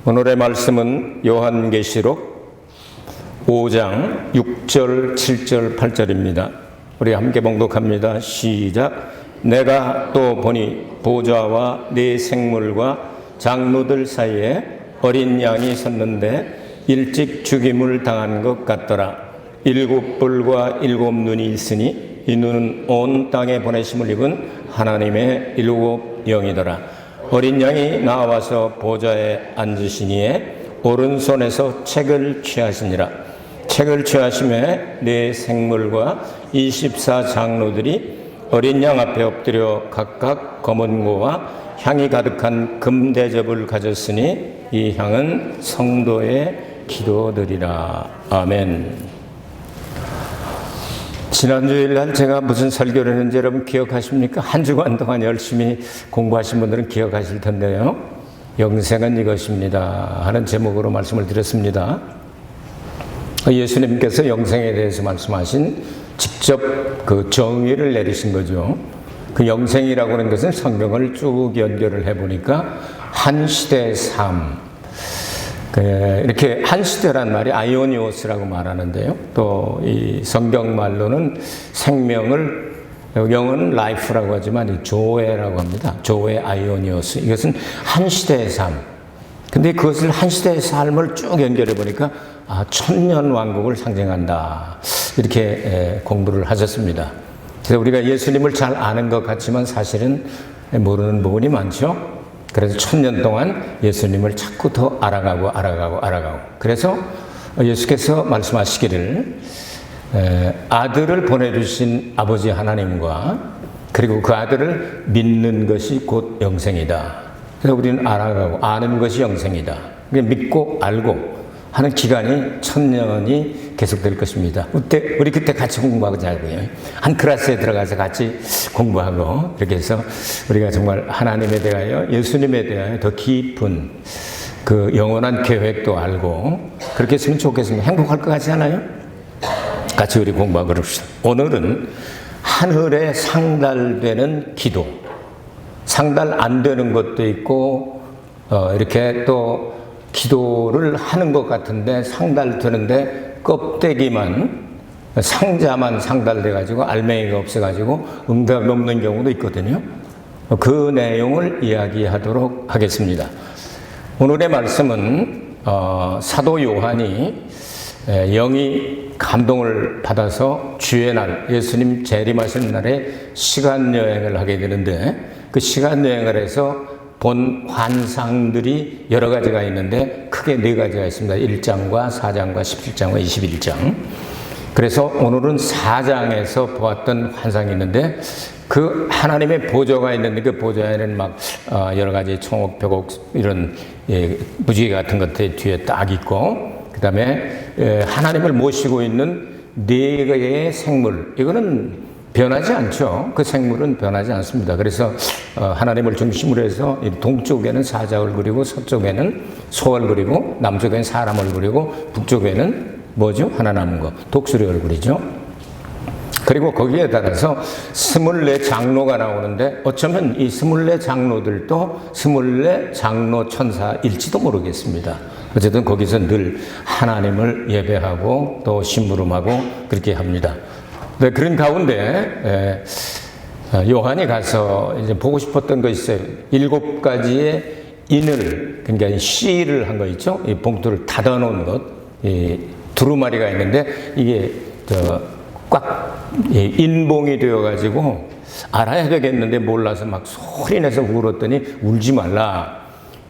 오늘의 말씀은 요한계시록 5장 6절, 7절, 8절입니다. 우리 함께 봉독합니다. 시작. 내가 또 보니 보좌와 네 생물과 장로들 사이에 어린 양이 섰는데 일찍 죽임을 당한 것 같더라. 7뿔과 7눈이 있으니 이 눈은 온 땅에 보내심을 입은 하나님의 7 영이더라. 어린 양이 나와서 보좌에 앉으시니에 오른손에서 책을 취하시니라. 책을 취하심에 네 생물과 24 장로들이 어린 양 앞에 엎드려 각각 검은 고와 향이 가득한 금 대접을 가졌으니 이 향은 성도의 기도들이라. 아멘. 지난 주일날 제가 무슨 설교를 했는지 여러분 기억하십니까? 한 주간 동안 열심히 공부하신 분들은 기억하실 텐데요. 영생은 이것입니다 하는 제목으로 말씀을 드렸습니다. 예수님께서 영생에 대해서 말씀하신 직접 그 정의를 내리신 거죠. 그 영생이라고 하는 것은 성경을 쭉 연결을 해보니까 한 시대의 삶, 이렇게 한 시대란 말이 아이오니오스라고 말하는데요. 또 이 성경 말로는 생명을, 영어는 라이프라고 하지만 이 조에라고 합니다. 조에 아이오니오스. 이것은 한 시대의 삶. 근데 그것을 한 시대의 삶을 쭉 연결해 보니까 천년 왕국을 상징한다. 이렇게 공부를 하셨습니다. 그래서 우리가 예수님을 잘 아는 것 같지만 사실은 모르는 부분이 많죠. 그래서 1000년 동안 예수님을 자꾸 더 알아가고. 그래서 예수께서 말씀하시기를 아들을 보내주신 아버지 하나님과 그리고 그 아들을 믿는 것이 곧 영생이다. 그래서 우리는 알아가고 아는 것이 영생이다. 믿고 알고 하는 기간이 1000년이 계속될 것입니다. 우리 그때 같이 공부하고 자고요. 한 클래스에 들어가서 같이 공부하고 그렇게 해서 우리가 정말 하나님에 대하여 예수님에 대하여 더 깊은 그 영원한 계획도 알고 그렇게 했으면 좋겠습니다. 행복할 것 같지 않아요? 같이 우리 공부하고 그럽시다. 오늘은 하늘에 상달되는 기도. 상달 안 되는 것도 있고 이렇게 또 기도를 하는 것 같은데 상달되는데 껍데기만 상자만 상달돼 가지고 알맹이가 없어 가지고 응답이 없는 경우도 있거든요. 그 내용을 이야기하도록 하겠습니다. 오늘의 말씀은 사도 요한이 영이 감동을 받아서 주의 날 예수님 재림하신 날에 시간 여행을 하게 되는데 그 시간 여행을 해서 본 환상들이 여러 가지가 있는데 크게 4가지가 있습니다. 1장과 4장과 17장과 21장. 그래서 오늘은 4장에서 보았던 환상이 있는데 그 하나님의 보좌가 있는데 그 보좌에는 막 여러 가지 총옥, 벽옥 이런 무지개 같은 것들 뒤에 딱 있고 그 다음에 하나님을 모시고 있는 4개의 생물. 이거는 변하지 않죠. 그 생물은 변하지 않습니다. 그래서 하나님을 중심으로 해서 동쪽에는 사자를 그리고 서쪽에는 소를 그리고 남쪽에는 사람을 그리고 북쪽에는 뭐죠? 하나 남은 거 독수리 얼굴이죠. 그리고 거기에 따라서 24 장로가 나오는데 어쩌면 이 24 장로들도 24 장로 천사일지도 모르겠습니다. 어쨌든 거기서 늘 하나님을 예배하고 또 심부름하고 그렇게 합니다. 네, 그런 가운데 요한이 가서 이제 보고 싶었던 거 있어요. 7가지의 인을, 그러니까 씨를 한 거 있죠. 이 봉투를 닫아 놓은 것, 이 두루마리가 있는데 이게 꽉 인봉이 되어 가지고 알아야 되겠는데 몰라서 막 소리내서 울었더니 울지 말라.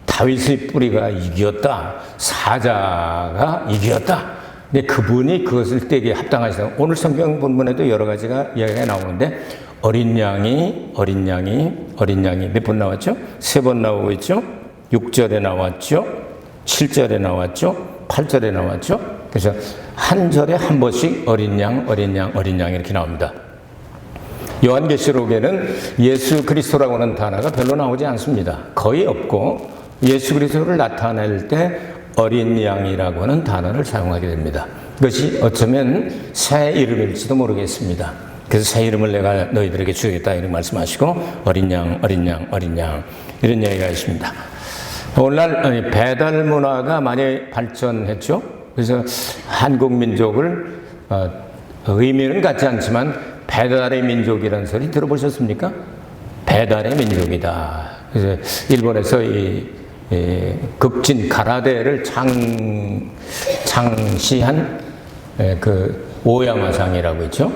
다윗의 뿌리가 이겼다. 사자가 이겼다. 근데 그분이 그것을 떼기에 합당하시다. 오늘 성경 본문에도 여러 가지가 이야기가 나오는데 어린 양이 몇 번 나왔죠? 3번 나오고 있죠? 6절에 나왔죠? 7절에 나왔죠? 8절에 나왔죠? 그래서 한 절에 한 번씩 어린 양 이렇게 나옵니다. 요한계시록에는 예수 그리스도라고 하는 단어가 별로 나오지 않습니다. 거의 없고 예수 그리스도를 나타낼 때 어린 양이라고 하는 단어를 사용하게 됩니다. 그것이 어쩌면 새 이름일지도 모르겠습니다. 그래서 새 이름을 내가 너희들에게 주겠다 이런 말씀하시고 어린 양 이런 얘기가 있습니다. 오늘날 배달 문화가 많이 발전했죠. 그래서 한국 민족을 의미는 같지 않지만 배달의 민족이라는 소리 들어보셨습니까? 배달의 민족이다. 그래서 일본에서 이 급진 가라데를 창시한 그 오야마상이라고 있죠.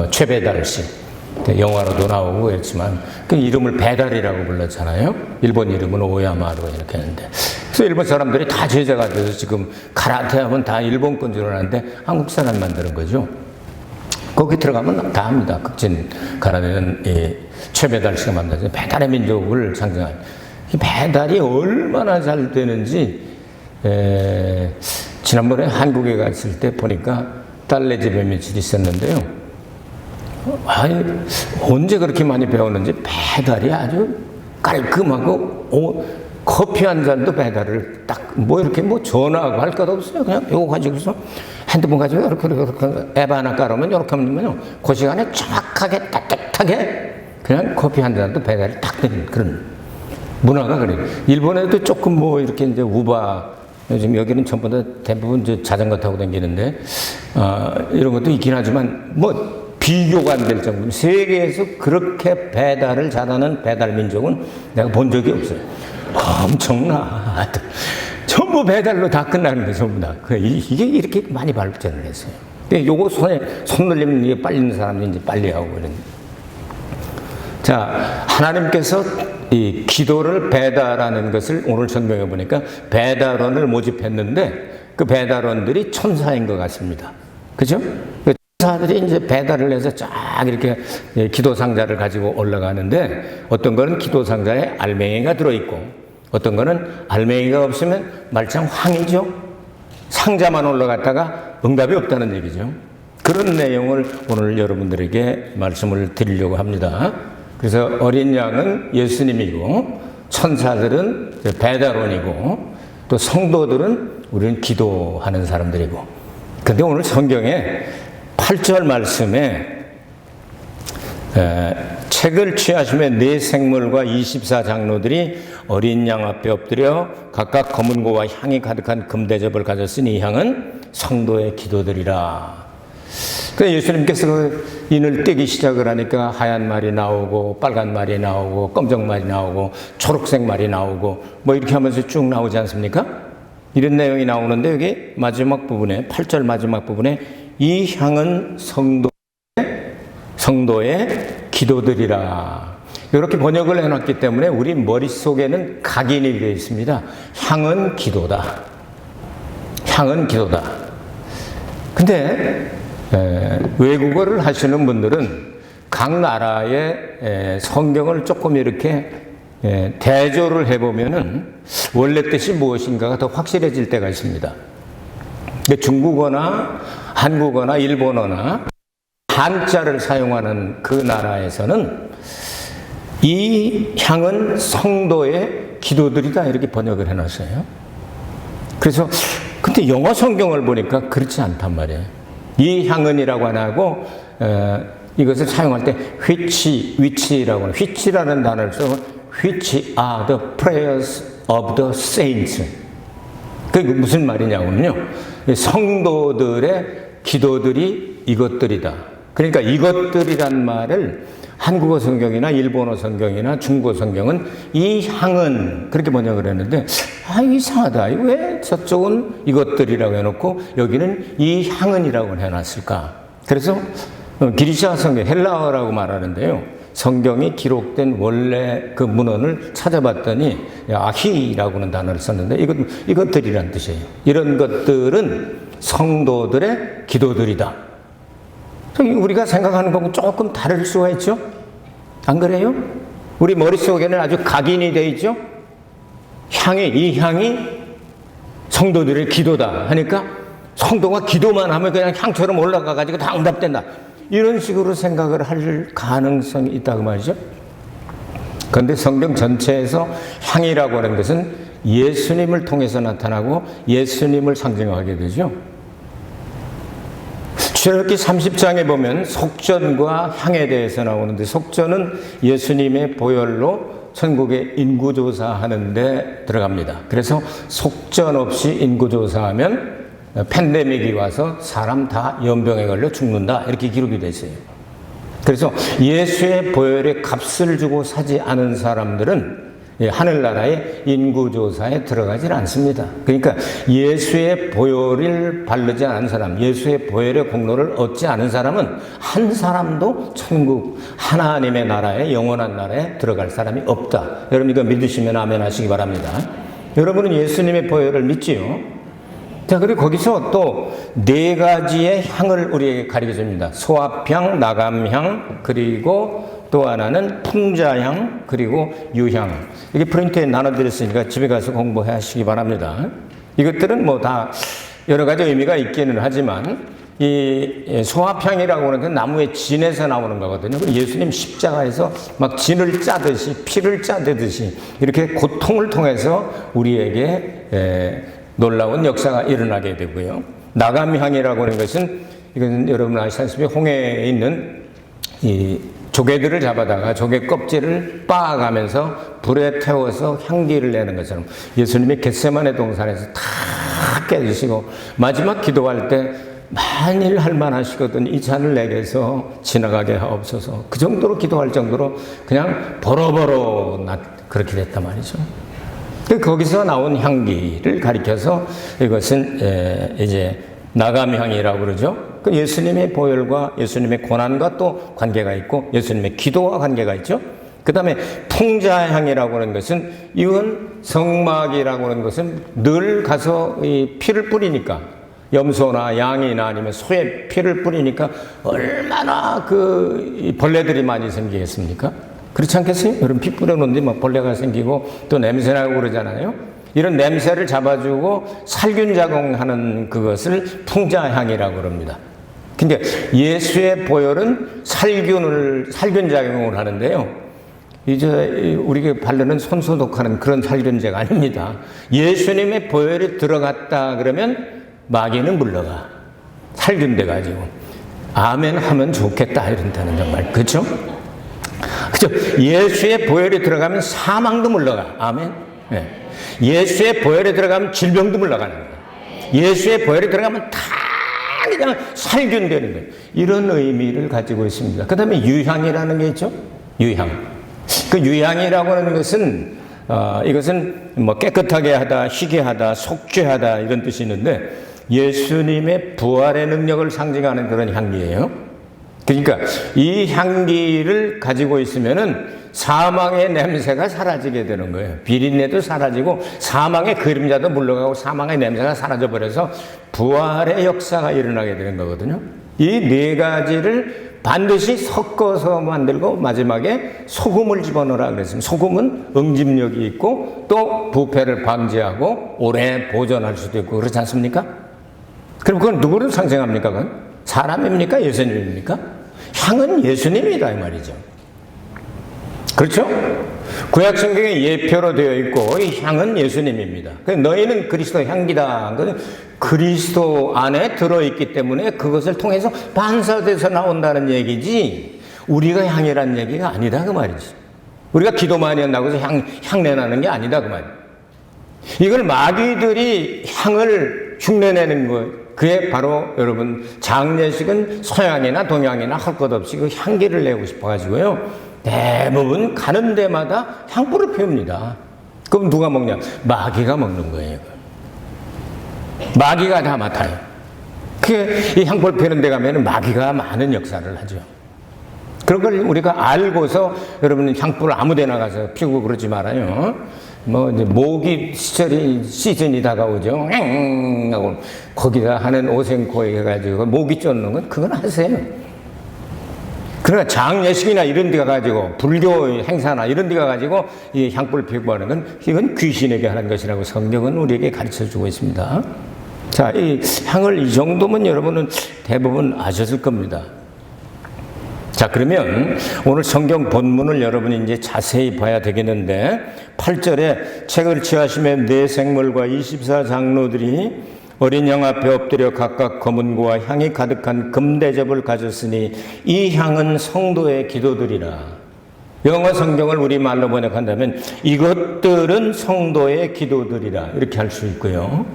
최배달씨. 영화로도 나오고 했지만 그 이름을 배달이라고 불렀잖아요. 일본 이름은 오야마로 이렇게 했는데, 그래서 일본 사람들이 다 제자가 돼서 지금 가라테 하면 다 일본 건 줄 알았는데 한국 사람 만드는 거죠. 거기 들어가면 다 합니다. 극진 가라데는 최배달 씨가 만들어서 배달의 민족을 상징한, 이 배달이 얼마나 잘 되는지 지난번에 한국에 갔을 때 보니까 딸네 집에 며칠 있었는데요. 아니, 언제 그렇게 많이 배웠는지 배달이 아주 깔끔하고, 커피 한 잔도 배달을 딱, 이렇게 전화하고 할 것 없어요. 그냥 이거 가지고서 핸드폰 가지고 이렇게 앱 하나 깔으면 이렇게 하면요. 그 시간에 정확하게 따뜻하게 그냥 커피 한 잔도 배달이 딱 되는 그런 문화가 그래요. 일본에도 조금 이렇게 이제 우바, 요즘 여기는 전부 다 대부분 자전거 타고 다니는데, 이런 것도 있긴 하지만, 비교가 안 될 정도로 세계에서 그렇게 배달을 잘하는 배달 민족은 내가 본 적이 없어요. 엄청나. 전부 배달로 다 끝나는 거예요, 전부 다. 이게 이렇게 많이 발전을 했어요. 요거 손 놀리면 이게 빨리는 사람이 이제 빨리 하고 이런. 자, 하나님께서 이 기도를 배달하는 것을 오늘 설명해 보니까 배달원을 모집했는데 그 배달원들이 천사인 것 같습니다. 그죠? 천사들이 이제 배달을 해서 쫙 이렇게 기도 상자를 가지고 올라가는데, 어떤 거는 기도 상자에 알맹이가 들어있고, 어떤 거는 알맹이가 없으면 말짱 황이죠. 상자만 올라갔다가 응답이 없다는 얘기죠. 그런 내용을 오늘 여러분들에게 말씀을 드리려고 합니다. 그래서 어린 양은 예수님이고, 천사들은 배달원이고, 또 성도들은 우리는 기도하는 사람들이고. 근데 오늘 성경에 8절 말씀에 책을 취하심에 네 생물과 24장로들이 어린 양 앞에 엎드려 각각 검은 고와 향이 가득한 금대접을 가졌으니 이 향은 성도의 기도들이라. 그래서 예수님께서 그 인을 떼기 시작을 하니까 하얀 말이 나오고 빨간 말이 나오고 검정 말이 나오고 초록색 말이 나오고 이렇게 하면서 쭉 나오지 않습니까? 이런 내용이 나오는데 여기 마지막 부분에 8절 마지막 부분에 이 향은 성도의 기도들이라. 이렇게 번역을 해놨기 때문에 우리 머릿속에는 각인이 되어 있습니다. 향은 기도다. 향은 기도다. 근데 외국어를 하시는 분들은 각 나라의 성경을 조금 이렇게 대조를 해보면은 원래 뜻이 무엇인가가 더 확실해질 때가 있습니다. 중국어나 한국어나 일본어나 한자를 사용하는 그 나라에서는 이 향은 성도의 기도들이다 이렇게 번역을 해놨어요. 그래서 근데 영어 성경을 보니까 그렇지 않단 말이에요. 이 향은이라고 안 하고 이것을 사용할 때 which라고 하는 which라는 단어를 써서 which are the prayers of the saints. 그게 무슨 말이냐면요. 성도들의 기도들이 이것들이다. 그러니까 이것들이란 말을 한국어 성경이나 일본어 성경이나 중국어 성경은 이 향은 그렇게 번역을 했는데 이상하다. 왜 저쪽은 이것들이라고 해놓고 여기는 이 향은이라고 해놨을까? 그래서 기리시아 성경, 헬라어라고 말하는데요. 성경이 기록된 원래 그 문헌을 찾아봤더니 아히라고는 단어를 썼는데 이것들이란 뜻이에요. 이런 것들은 성도들의 기도들이다. 우리가 생각하는 것과 조금 다를 수가 있죠? 안 그래요? 우리 머릿속에는 아주 각인이 되어 있죠? 이 향이 성도들의 기도다 하니까 성도가 기도만 하면 그냥 향처럼 올라가가지고 다 응답된다. 이런 식으로 생각을 할 가능성이 있다고 말이죠. 그런데 성경 전체에서 향이라고 하는 것은 예수님을 통해서 나타나고 예수님을 상징하게 되죠. 출애굽기 30장에 보면 속전과 향에 대해서 나오는데 속전은 예수님의 보혈로 천국에 인구조사 하는데 들어갑니다. 그래서 속전없이 인구조사하면 팬데믹이 와서 사람 다 연병에 걸려 죽는다. 이렇게 기록이 되어 있어요. 그래서 예수의 보혈에 값을 주고 사지 않은 사람들은 하늘나라의 인구조사에 들어가질 않습니다. 그러니까 예수의 보혈을 바르지 않은 사람, 예수의 보혈의 공로를 얻지 않은 사람은 한 사람도 천국 하나님의 나라에, 영원한 나라에 들어갈 사람이 없다. 여러분 이거 믿으시면 아멘 하시기 바랍니다. 여러분은 예수님의 보혈을 믿지요? 자, 그리고 거기서 또 네 가지의 향을 우리에게 가리켜 줍니다. 소합향, 나감향, 그리고 또 하나는 풍자향, 그리고 유향. 이게 프린트에 나눠드렸으니까 집에 가서 공부해 하시기 바랍니다. 이것들은 뭐 다 여러 가지 의미가 있기는 하지만 이 소합향이라고 하는 건 나무의 진에서 나오는 거거든요. 예수님 십자가에서 막 진을 짜듯이 피를 짜듯이 이렇게 고통을 통해서 우리에게 놀라운 역사가 일어나게 되고요. 나감향이라고 하는 것은 이것은 여러분 아시다시피 홍해에 있는 이 조개들을 잡아다가 조개 껍질을 빻아가면서 불에 태워서 향기를 내는 것처럼 예수님이 겟세마네 동산에서 다 깨주시고 마지막 기도할 때 만일 할만하시거든 이 잔을 내게서 지나가게 하옵소서. 그 정도로 기도할 정도로 그냥 보로보로 그렇게 됐단 말이죠. 거기서 나온 향기를 가리켜서 이것은 이제 나감향이라고 그러죠. 그 예수님의 보혈과 예수님의 고난과 또 관계가 있고 예수님의 기도와 관계가 있죠. 그 다음에 풍자향이라고 하는 것은 이건 성막이라고 하는 것은 늘 가서 이 피를 뿌리니까 염소나 양이나 아니면 소의 피를 뿌리니까 얼마나 그 벌레들이 많이 생기겠습니까? 그렇지 않겠어요? 여러분 피 뿌려놓는데 막 벌레가 생기고 또 냄새나고 그러잖아요. 이런 냄새를 잡아주고 살균 작용하는 그것을 풍자향이라고 그럽니다. 그러니까 예수의 보혈은 살균 작용을 하는데요. 이제 우리가 바르는 손소독하는 그런 살균제가 아닙니다. 예수님의 보혈이 들어갔다 그러면 마귀는 물러가. 살균돼 가지고 아멘 하면 좋겠다 이런다는 정말 그렇죠? 그렇죠? 예수의 보혈이 들어가면 사망도 물러가. 아멘. 네. 예수의 보혈에 들어가면 질병도 물러가는 거예요. 예수의 보혈에 들어가면 다 그냥 살균되는 거예요. 이런 의미를 가지고 있습니다. 그 다음에 유향이라는 게 있죠. 유향. 그 유향이라고 하는 것은 이것은 뭐 깨끗하게 하다, 희게 하다, 속죄하다 이런 뜻이 있는데 예수님의 부활의 능력을 상징하는 그런 향기예요. 그러니까 이 향기를 가지고 있으면은 사망의 냄새가 사라지게 되는 거예요. 비린내도 사라지고 사망의 그림자도 물러가고 사망의 냄새가 사라져 버려서 부활의 역사가 일어나게 되는 거거든요. 이 네 가지를 반드시 섞어서 만들고 마지막에 소금을 집어넣으라 그랬습니다. 소금은 응집력이 있고 또 부패를 방지하고 오래 보존할 수도 있고 그렇지 않습니까? 그럼 그건 누구를 상징합니까? 그건? 사람입니까? 예수님입니까? 향은 예수님이다 이 말이죠. 그렇죠? 구약 성경에 예표로 되어 있고 이 향은 예수님입니다. 너희는 그리스도 향기다. 그리스도 안에 들어있기 때문에 그것을 통해서 반사돼서 나온다는 얘기지 우리가 향이라는 얘기가 아니다 그 말이지. 우리가 기도 많이 한다고 해서 향내 나는 게 아니다 그 말이에요. 이걸 마귀들이 향을 흉내내는 거 그게 바로 여러분 장례식은 서양이나 동양이나 할 것 없이 그 향기를 내고 싶어가지고요 대부분 가는 데마다 향불을 피웁니다. 그럼 누가 먹냐? 마귀가 먹는 거예요. 마귀가 다 맡아요. 이 향불 피우는 데 가면 마귀가 많은 역사를 하죠. 그런 걸 우리가 알고서 여러분 향불을 아무 데나 가서 피우고 그러지 말아요. 뭐 이제 모기 시즌이 다가오죠. 하고 거기다 하는 오생코에 해가지고 모기 쫓는 건 그건 하세요. 그러나 장례식이나 이런 데 가가지고 불교 행사나 이런 데 가가지고 이 향불 피우고 하는 건 이건 귀신에게 하는 것이라고 성경은 우리에게 가르쳐 주고 있습니다. 자, 이 향을 이 정도면 여러분은 대부분 아셨을 겁니다. 자, 그러면 오늘 성경 본문을 여러분이 이제 자세히 봐야 되겠는데 8절에 책을 취하시며 네 생물과 24장로들이 어린 양 앞에 엎드려 각각 검은고와 향이 가득한 금대접을 가졌으니 이 향은 성도의 기도들이라. 영어 성경을 우리말로 번역한다면 이것들은 성도의 기도들이라 이렇게 할 수 있고요.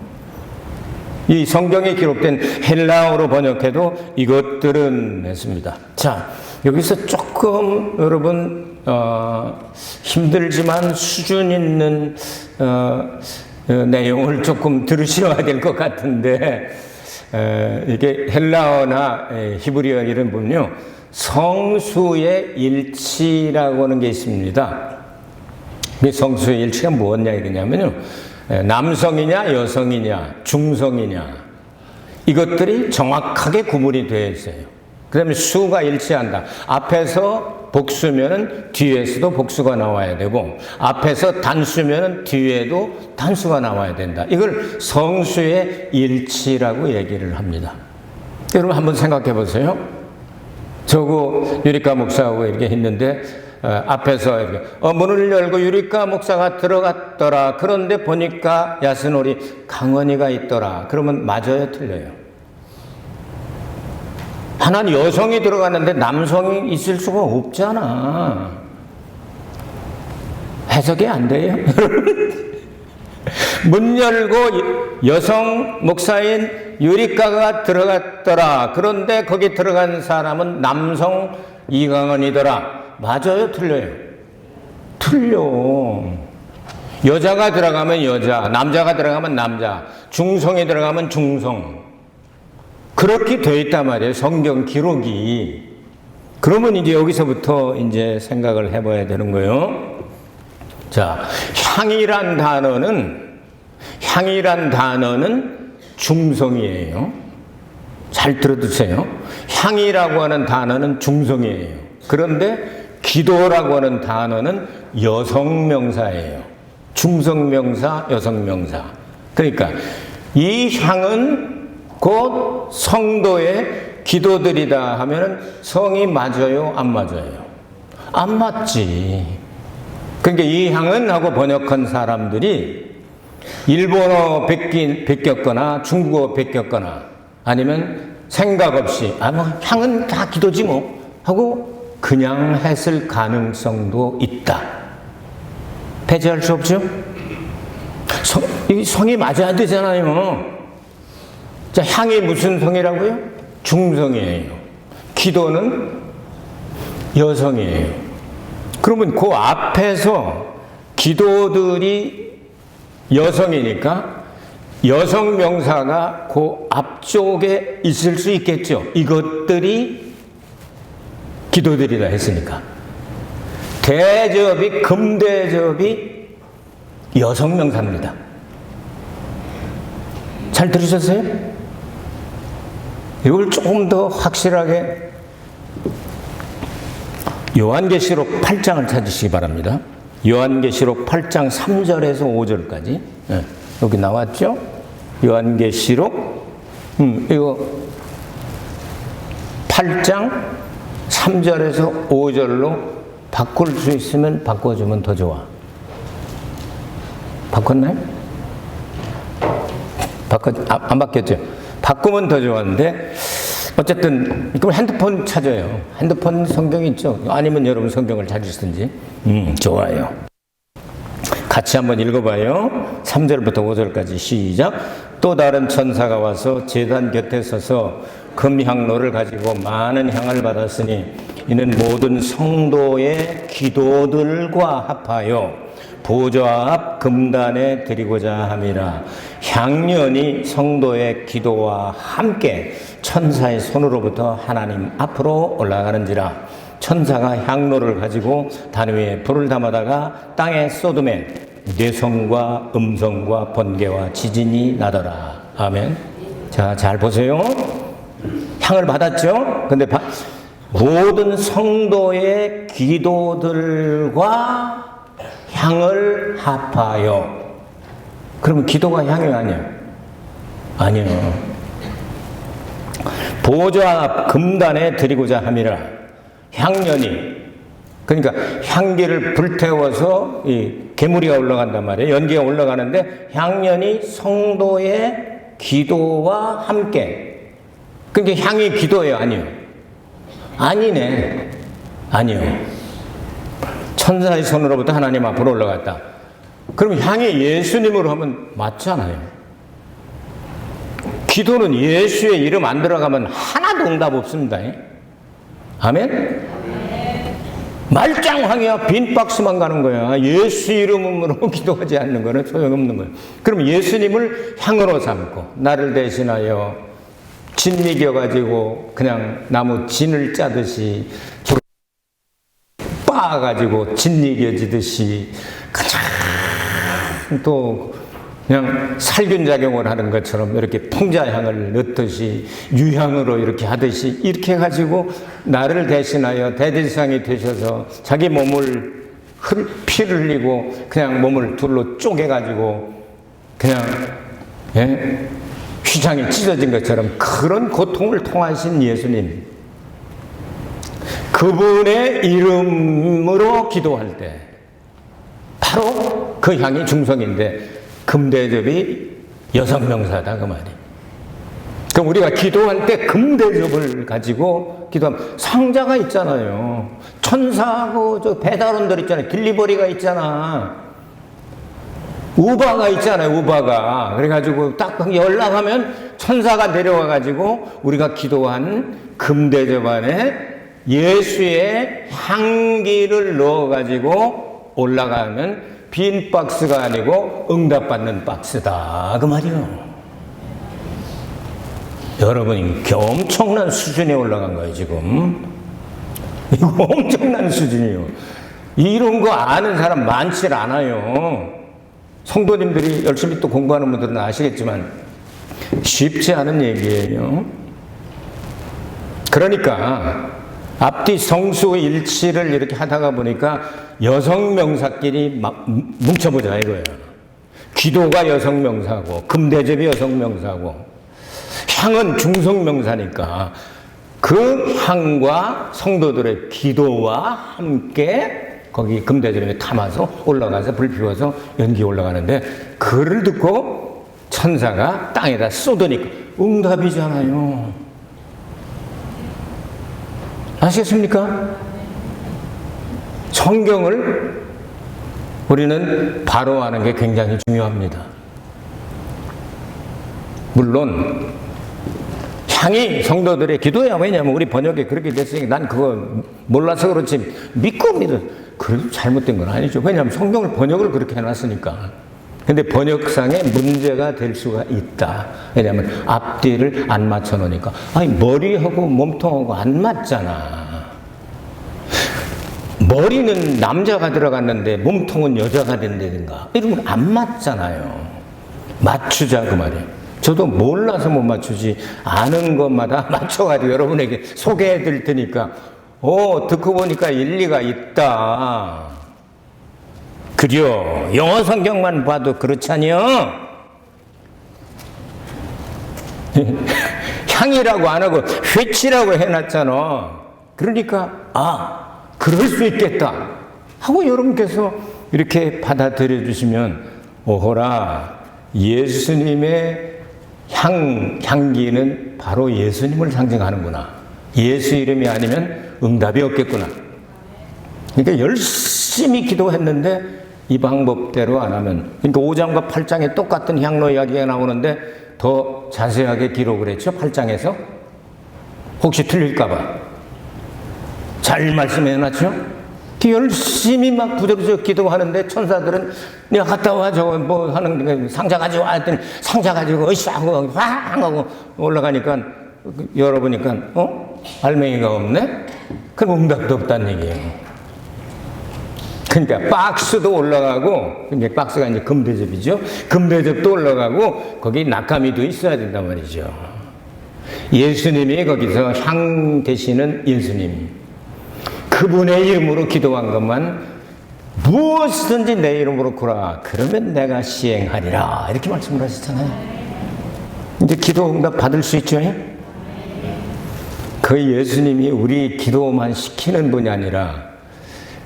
이 성경에 기록된 헬라어로 번역해도 이것들은 했습니다. 자, 여기서 조금 여러분 힘들지만 수준 있는 내용을 조금 들으셔야 될 것 같은데, 이게 헬라어나 히브리어 이런 보면요, 성수의 일치라고 하는 게 있습니다. 이 성수의 일치가 뭐냐 이거냐면요, 남성이냐 여성이냐 중성이냐 이것들이 정확하게 구분이 되어 있어요. 그 다음에 수가 일치한다. 앞에서 복수면은 뒤에서도 복수가 나와야 되고, 앞에서 단수면은 뒤에도 단수가 나와야 된다. 이걸 성수의 일치라고 얘기를 합니다. 여러분 한번 생각해 보세요. 저거 유리카 목사하고 이렇게 했는데, 앞에서 이렇게 문을 열고 유리카 목사가 들어갔더라. 그런데 보니까 야스놀이 강원이가 있더라. 그러면 맞아요, 틀려요? 하나는 여성이 들어갔는데 남성이 있을 수가 없잖아. 해석이 안 돼요? 문 열고 여성 목사인 유리카가 들어갔더라. 그런데 거기 들어간 사람은 남성 이강원이더라. 맞아요, 틀려요? 틀려. 여자가 들어가면 여자, 남자가 들어가면 남자, 중성이 들어가면 중성. 그렇게 되어 있단 말이에요, 성경 기록이. 그러면 이제 여기서부터 이제 생각을 해봐야 되는 거예요. 자, 향이란 단어는 중성이에요. 잘 들어두세요. 향이라고 하는 단어는 중성이에요. 그런데 기도라고 하는 단어는 여성명사예요. 중성명사, 여성명사. 그러니까 이 향은 곧 성도의 기도들이다 하면은 성이 맞아요, 안 맞아요? 안 맞지. 그러니까 이 향은 하고 번역한 사람들이 일본어 베꼈거나 중국어 베꼈거나 아니면 생각 없이 뭐 향은 다 기도지 뭐 하고 그냥 했을 가능성도 있다. 배제할 수 없죠? 성이 맞아야 되잖아요. 자, 향이 무슨 성이라고요? 중성이에요. 기도는 여성이에요. 그러면 그 앞에서 기도들이 여성이니까 여성 명사가 그 앞쪽에 있을 수 있겠죠. 이것들이 기도들이라 했으니까. 대접이, 금대접이 여성 명사입니다. 잘 들으셨어요? 이걸 조금 더 확실하게 요한계시록 8장을 찾으시기 바랍니다. 요한계시록 8장 3절에서 5절까지. 네, 여기 나왔죠? 요한계시록 이거 8장 3절에서 5절로 바꿀 수 있으면 바꿔주면 더 좋아. 바꿨나요? 안 바뀌었죠? 바꾸면 더 좋았는데, 어쨌든, 그럼 핸드폰 찾아요. 핸드폰 성경이 있죠? 아니면 여러분 성경을 찾으시든지. 좋아요. 같이 한번 읽어봐요. 3절부터 5절까지 시작. 또 다른 천사가 와서 제단 곁에 서서 금향로를 가지고 많은 향을 받았으니 이는 모든 성도의 기도들과 합하여 보좌 앞 금단에 드리고자 함이라. 향연이 성도의 기도와 함께 천사의 손으로부터 하나님 앞으로 올라가는지라. 천사가 향로를 가지고 단 위에 불을 담아다가 땅에 쏟음에 뇌성과 음성과 번개와 지진이 나더라. 아멘. 자, 잘 보세요. 향을 받았죠? 근데 모든 성도의 기도들과 향을 합하여. 그러면 기도가 향이 아니에요? 아니에요. 보좌 앞 금단에 드리고자 함이라. 향연이, 그러니까 향기를 불태워서 이 개무리가 올라간단 말이에요. 연기가 올라가는데 향연이 성도의 기도와 함께. 그러니까 향이 기도예요, 아니요? 아니네. 아니요. 천사의 손으로부터 하나님 앞으로 올라갔다. 그럼 향이 예수님으로 하면 맞잖아요. 기도는 예수의 이름 안 들어가면 하나도 응답 없습니다. 아멘? 말짱황이야. 빈 박스만 가는 거야. 예수 이름으로 기도하지 않는 거는 소용없는 거예요. 그럼 예수님을 향으로 삼고 나를 대신하여 진미겨가지고 그냥 나무 진을 짜듯이 빻아가지고 진미겨지듯이 가장 또 그냥 살균작용을 하는 것처럼 이렇게 풍자향을 넣듯이 유향으로 이렇게 하듯이 이렇게 해가지고 나를 대신하여 대제사장이 되셔서 자기 몸을 피를 흘리고 그냥 몸을 둘로 쪼개가지고 그냥 휘장이 찢어진 것처럼 그런 고통을 통하신 예수님, 그분의 이름으로 기도할 때 바로 그 향이 중성인데 금대접이 여성명사다 그 말이에요. 그럼 우리가 기도할 때 금대접을 가지고 기도하면 상자가 있잖아요. 천사하고 저 배달원들 있잖아요. 딜리버리가 있잖아. 우바가 있잖아요. 우바가. 그래가지고 딱 연락하면 천사가 내려와가지고 우리가 기도한 금대접 안에 예수의 향기를 넣어가지고 올라가면 빈 박스가 아니고 응답받는 박스다 그 말이요. 여러분이 엄청난 수준에 올라간 거예요 지금. 이거 엄청난 수준이에요. 이런 거 아는 사람 많지 않아요. 성도님들이 열심히 또 공부하는 분들은 아시겠지만 쉽지 않은 얘기예요. 그러니까 앞뒤 성수 일치를 이렇게 하다가 보니까 여성명사끼리 뭉쳐보자 이거예요. 기도가 여성명사고 금대접이 여성명사고 향은 중성명사니까 그 향과 성도들의 기도와 함께 거기 금대접에 담아서 올라가서 불 피워서 연기 올라가는데 그를 듣고 천사가 땅에다 쏟으니까 응답이잖아요. 아시겠습니까? 성경을 우리는 바로 아는 게 굉장히 중요합니다. 물론 향이 성도들의 기도야. 왜냐하면 우리 번역에 그렇게 됐으니까 난 그거 몰라서 그렇지 믿고 믿어. 그래도 잘못된 건 아니죠. 왜냐하면 성경을 번역을 그렇게 해놨으니까. 근데 번역상에 문제가 될 수가 있다. 왜냐하면 앞뒤를 안 맞춰 놓으니까. 아니 머리하고 몸통하고 안 맞잖아. 머리는 남자가 들어갔는데 몸통은 여자가 된다든가 이러면 안 맞잖아요. 맞추자 그 말이에요. 저도 몰라서 못 맞추지 아는 것마다 맞춰가지고 여러분에게 소개해 드릴 테니까 듣고 보니까 일리가 있다. 그려 영어 성경만 봐도 그렇잖여. 향이라고 안 하고 회치라고 해놨잖아. 그러니까 그럴 수 있겠다 하고 여러분께서 이렇게 받아들여 주시면 오호라 예수님의 향기는 바로 예수님을 상징하는구나. 예수 이름이 아니면 응답이 없겠구나. 그러니까 열심히 기도했는데 이 방법대로 안 하면, 그러니까 5장과 8장에 똑같은 향로 이야기가 나오는데 더 자세하게 기록을 했죠. 8장에서 혹시 틀릴까봐 잘 말씀해놨죠. 열심히 막 부적부적 기도하는데 천사들은 내가 갔다 와 저거 뭐 하는 상자 가져와 했더니 상자 가지고 으쌰 하고 황 하고 올라가니까 열어보니까 알맹이가 없네? 그럼 응답도 없다는 얘기예요. 그러니까 박스도 올라가고, 그러니까 박스가 이제 금대접이죠. 금대접도 올라가고 거기 낙가미도 있어야 된단 말이죠. 예수님이 거기서 향 되시는 예수님, 그분의 이름으로 기도한 것만 무엇이든지 내 이름으로 구라 그러면 내가 시행하리라 이렇게 말씀을 하셨잖아요. 이제 기도 응답 받을 수 있죠? 그 예수님이 우리 기도만 시키는 분이 아니라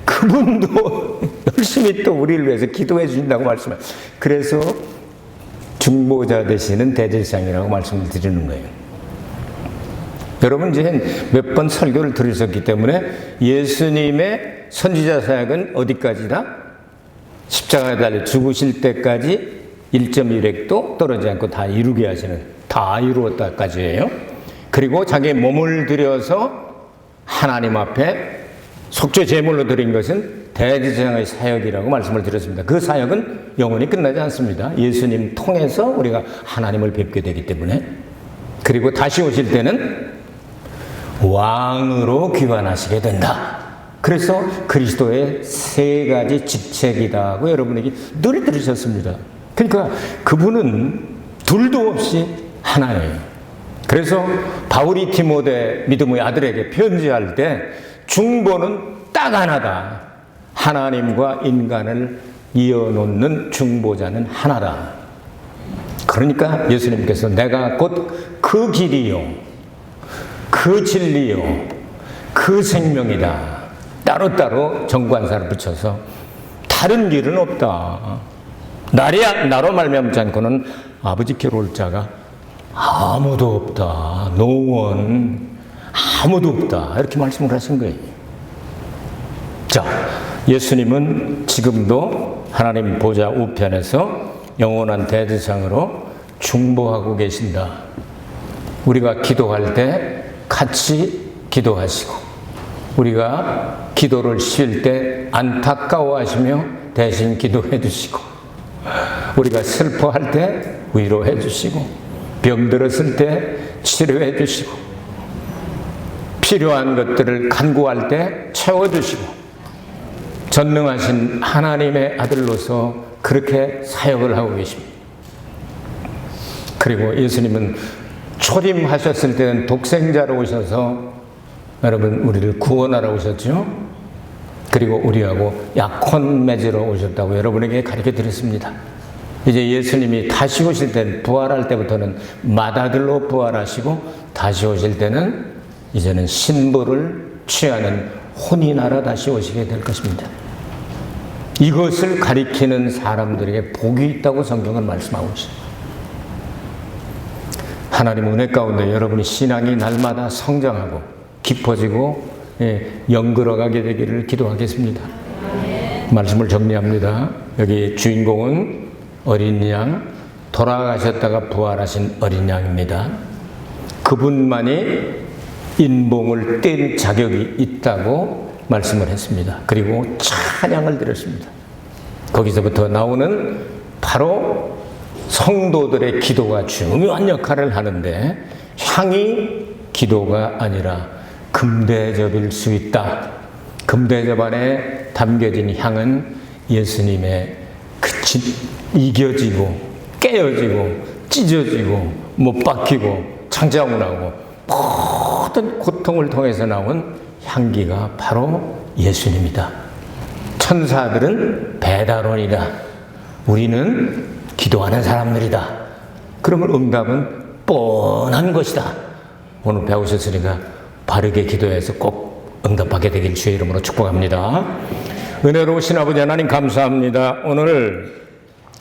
그분도 열심히 또 우리를 위해서 기도해 주신다고 말씀을. 그래서 중보자 되시는 대제사장이라고 말씀을 드리는 거예요. 여러분 이제 몇 번 설교를 들으셨기 때문에 예수님의 선지자 사역은 어디까지다? 십자가에 달려 죽으실 때까지 1.1획도 떨어지지 않고 다 이루게 하시는, 다 이루었다까지예요. 그리고 자기의 몸을 들여서 하나님 앞에 속죄 제물로 드린 것은 대제사장의 사역이라고 말씀을 드렸습니다. 그 사역은 영원히 끝나지 않습니다. 예수님 통해서 우리가 하나님을 뵙게 되기 때문에. 그리고 다시 오실 때는 왕으로 귀환하시게 된다. 그래서 그리스도의 세 가지 직책이다고 여러분에게 늘 들으셨습니다. 그러니까 그분은 둘도 없이 하나예요. 그래서 바울이 디모데 믿음의 아들에게 편지할 때 중보는 딱 하나다. 하나님과 인간을 이어놓는 중보자는 하나다. 그러니까 예수님께서 내가 곧 그 길이요, 그 진리요, 그 생명이다. 따로따로 정관사를 붙여서 다른 길은 없다. 나로 말미암지 않고는 아버지께로 올 자가 아무도 없다. No one, 아무도 없다. 이렇게 말씀을 하신 거예요. 자, 예수님은 지금도 하나님 보좌 우편에서 영원한 대제사장으로 중보하고 계신다. 우리가 기도할 때 같이 기도하시고, 우리가 기도를 쉴 때 안타까워하시며 대신 기도해 주시고, 우리가 슬퍼할 때 위로해 주시고, 병들었을 때 치료해 주시고, 필요한 것들을 간구할 때 채워주시고, 전능하신 하나님의 아들로서 그렇게 사역을 하고 계십니다. 그리고 예수님은 초림하셨을 때는 독생자로 오셔서 여러분 우리를 구원하러 오셨죠. 그리고 우리하고 약혼 맺으러 오셨다고 여러분에게 가르쳐 드렸습니다. 이제 예수님이 다시 오실 때는, 부활할 때부터는 맏아들로 부활하시고, 다시 오실 때는 이제는 신부를 취하는 혼인하러 다시 오시게 될 것입니다. 이것을 가리키는 사람들에게 복이 있다고 성경은 말씀하고 있습니다. 하나님 은혜 가운데 여러분이 신앙이 날마다 성장하고 깊어지고 영글어가게 되기를 기도하겠습니다. 말씀을 정리합니다. 여기 주인공은 어린 양, 돌아가셨다가 부활하신 어린 양입니다. 그분만이 인봉을 뗀 자격이 있다고 말씀을 했습니다. 그리고 찬양을 드렸습니다. 거기서부터 나오는 바로 성도들의 기도가 중요한 역할을 하는데, 향이 기도가 아니라 금대접일 수 있다. 금대접 안에 담겨진 향은 예수님의 이겨지고 깨어지고 찢어지고 못 박히고 창자고 나오고 모든 고통을 통해서 나온 향기가 바로 예수님이다. 천사들은 배달원이다. 우리는 기도하는 사람들이다. 그러면 응답은 뻔한 것이다. 오늘 배우셨으니까 바르게 기도해서 꼭 응답하게 되길 주의 이름으로 축복합니다. 은혜로우신 아버지 하나님 감사합니다. 오늘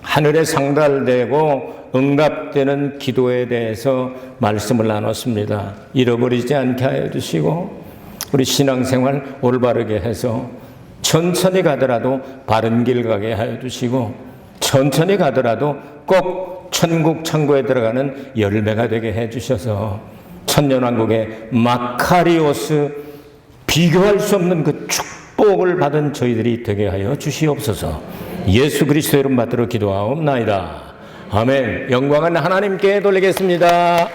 하늘에 상달되고 응답되는 기도에 대해서 말씀을 나눴습니다. 잃어버리지 않게 하여 주시고, 우리 신앙생활 올바르게 해서 천천히 가더라도 바른 길 가게 하여 주시고, 천천히 가더라도 꼭 천국 창고에 들어가는 열매가 되게 해 주셔서 천년왕국의 마카리오스, 비교할 수 없는 그 축복을 받은 저희들이 되게 하여 주시옵소서. 예수 그리스도 이름 받들어 기도하옵나이다. 아멘. 영광은 하나님께 돌리겠습니다.